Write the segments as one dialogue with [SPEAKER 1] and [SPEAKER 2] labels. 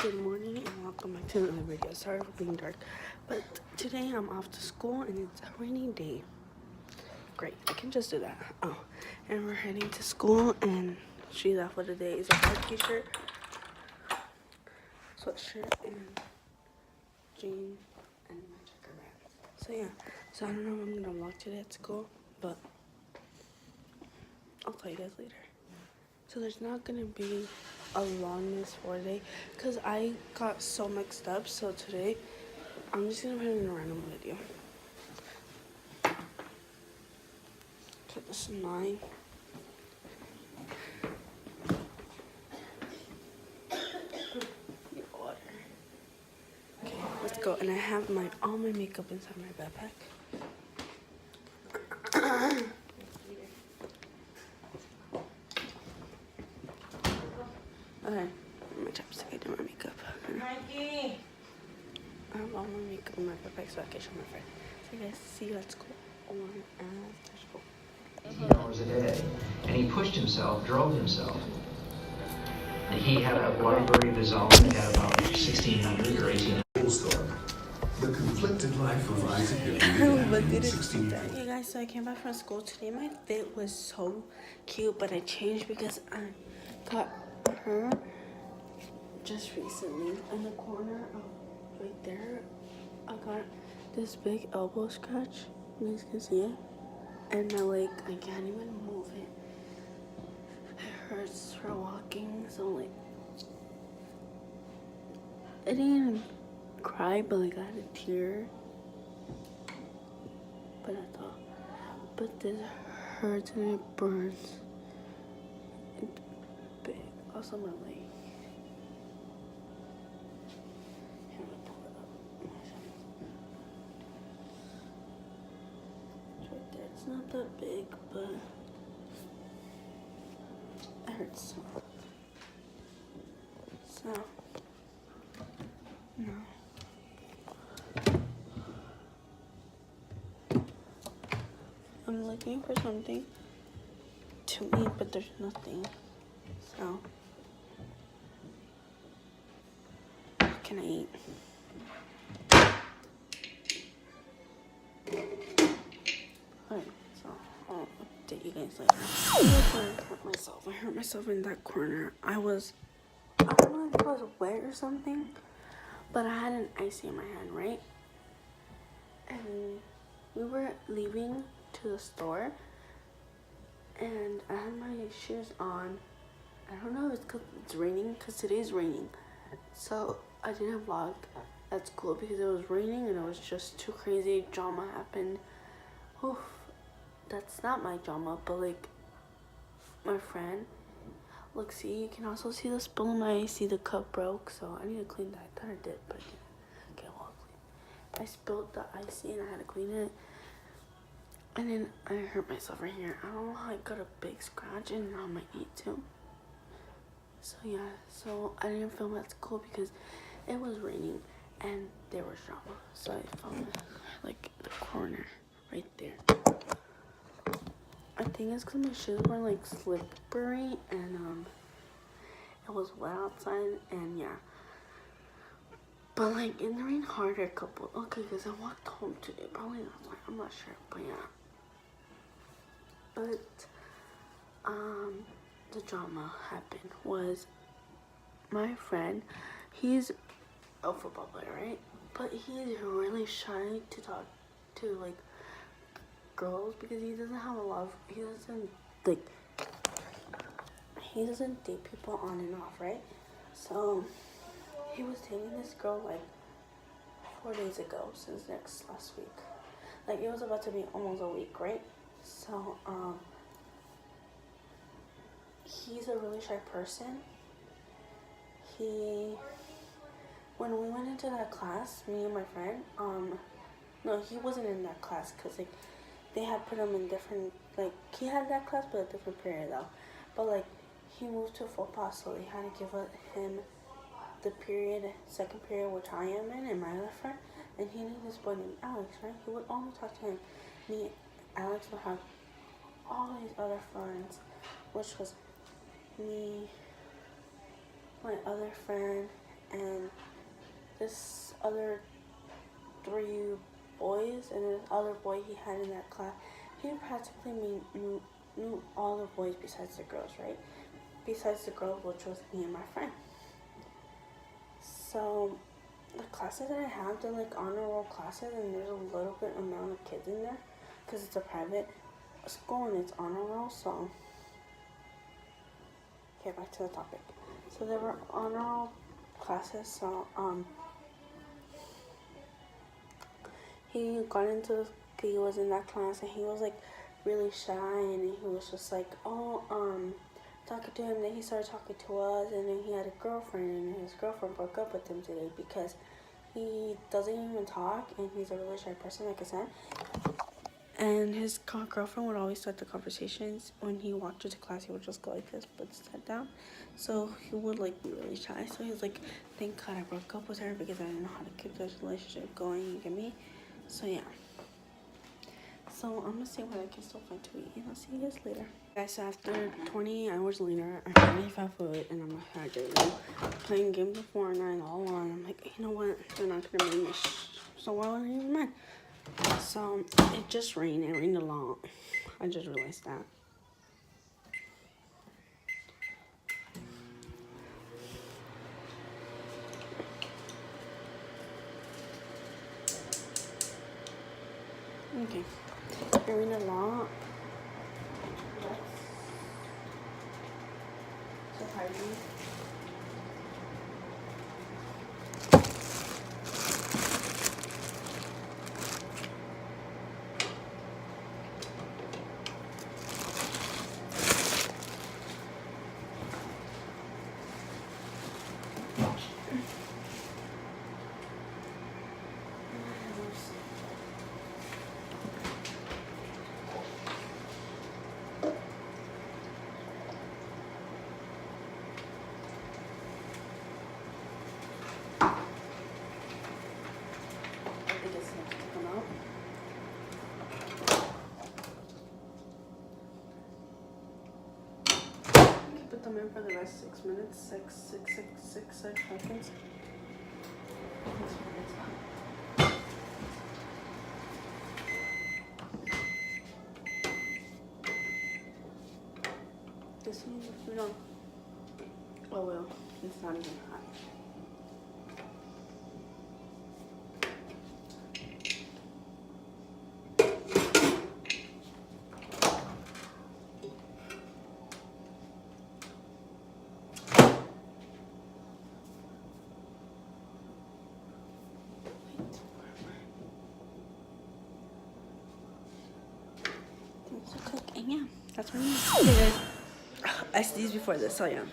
[SPEAKER 1] Good morning and welcome back to another video. Sorry for being dark, but today I'm off to school and it's a rainy day. Great, I can just do that. Oh, and we're heading to school and she's out for the day. It's a white t-shirt, sweatshirt, and jeans, and my checker pants. So yeah, so I don't know if I'm gonna vlog today at school, but I'll tell you guys later. So there's not gonna be a Vlogmas for today because I got so mixed up. So today I'm just gonna put in a random video. So this is 9. Water. Okay, let's go. And I have all my makeup inside my backpack. Okay, my chapstick, I did my makeup. Mikey! I have all my makeup in my backpack so I can show my friend. So you guys see you at school or after school.
[SPEAKER 2] 18 hours a day. And he pushed himself, drove himself. He had a library of his own. He had about 1,600 or 1,800.
[SPEAKER 3] The conflicted life of Isaac and
[SPEAKER 1] Hey guys, so I came back from school today. My fit was so cute, but I changed because I got her just recently in the corner of right there. I got this big elbow scratch. You guys can see it, and my leg, I can't even move it. It hurts for walking, so like I didn't even cry, but like I had a tear. But I thought, but this hurts and it burns. It's big. Also my leg. Here, I'm gonna pull it up. It's right there. It's not that big, but it hurts. So, no. I'm looking for something to eat, but there's nothing. So, what can I eat? Alright, so I'll update you guys later. I hurt myself in that corner. I don't know if it was wet or something, but I had an icy in my hand, right? And we were leaving to the store and I had my shoes on. I don't know if it's because it's raining, because today's raining, so I didn't vlog at school because it was raining and it was just too crazy. Drama happened. Oof, that's not my drama, but like my friend, look, see, you can also see the spill in my ice. See, the cup broke, so I need to clean that. I thought I did, but I didn't. Okay, well, I spilled the icy and I had to clean it. And then I hurt myself right here. I don't know how I got a big scratch and on my knee too. So yeah, so I didn't film at school because it was raining and there was drama. So I filmed like the corner right there. I think it's because my shoes were like slippery and it was wet outside and yeah. But like it rained harder a couple. Okay, because I walked home today. Probably that's why. I'm not sure, but yeah. But the drama happened was my friend, he's a football player, right? But he's really shy to talk to like girls because he doesn't have a lot of, he doesn't date people on and off, right? So he was dating this girl like 4 days ago, since last week. Like it was about to be almost a week, right? So he's a really shy person. When we went into that class, me and my friend, no, he wasn't in that class because like they had put him in different, like he had that class but a different period though. But like he moved to football, so they had to give him the second period which I am in and my other friend, and he knew this boy named Alex, right? He would only talk to him. Me, Alex would have all these other friends, which was me, my other friend, and this other 3 boys, and this other boy he had in that class. He practically knew all the boys besides the girls, right? Besides the girls, which was me and my friend. So the classes that I have, they're like honor roll classes, and there's a little bit amount of kids in there because it's a private school and it's honor roll. So okay, back to the topic. So there were honor roll classes. So he was in that class and he was like really shy, and he was just like talking to him. Then he started talking to us, and then he had a girlfriend, and his girlfriend broke up with him today because he doesn't even talk, and he's a really shy person, like I said. And his girlfriend would always start the conversations. When he walked into class, he would just go like this, but sit down. So he would like be really shy. So he was like, thank God I broke up with her because I didn't know how to keep this relationship going, you get me? So yeah. So I'm gonna see what I can still find to eat, and I'll see you guys later. Guys, so after 20 hours later, I finally found food, and I'm hydrated. Playing games of Fortnite all along. I'm like, you know what? They're not gonna make me so why would I even mind? So it just rained. It rained a lot. I just realized that. Okay. It rained a lot. Surprising. Put them in for the rest 6 minutes, six seconds. This one, no. Oh well, it's not even hot. And yeah, that's what I need. Okay guys, I sneezed before this, so yeah.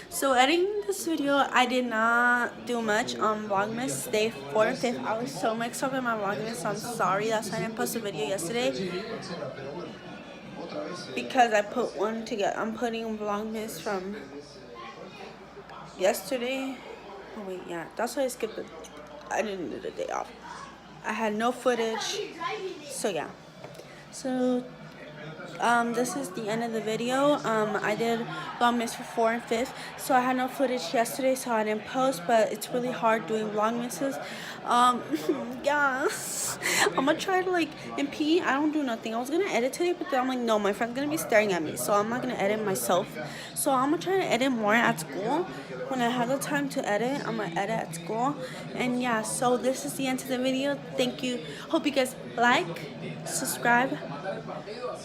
[SPEAKER 1] So editing this video, I did not do much on Vlogmas day 4 and 5th. I was so mixed up in my Vlogmas, so I'm sorry. That's why I didn't post a video yesterday. Because I put one together. I'm putting Vlogmas from yesterday. Oh wait, yeah. That's why I skipped it. I didn't do the day off. I had no footage. So yeah. So this is the end of the video. I did Vlogmas for 4 and 5th, so I had no footage yesterday, so I didn't post, but it's really hard doing Vlogmases. Yes, I'm gonna try to, like, in PE, I don't do nothing. I was gonna edit today, but then I'm like, no, my friend's gonna be staring at me, so I'm not gonna edit myself. So I'm gonna try to edit more at school. When I have the time to edit, I'm gonna edit at school. And yeah, so this is the end of the video. Thank you. Hope you guys like, subscribe,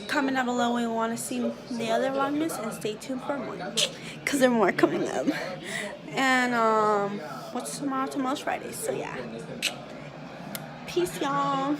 [SPEAKER 1] comment down below when you want to see the other Vlogmas, and stay tuned for more, because there are more coming up. And what's tomorrow? Tomorrow's Friday, so yeah. Peace, y'all.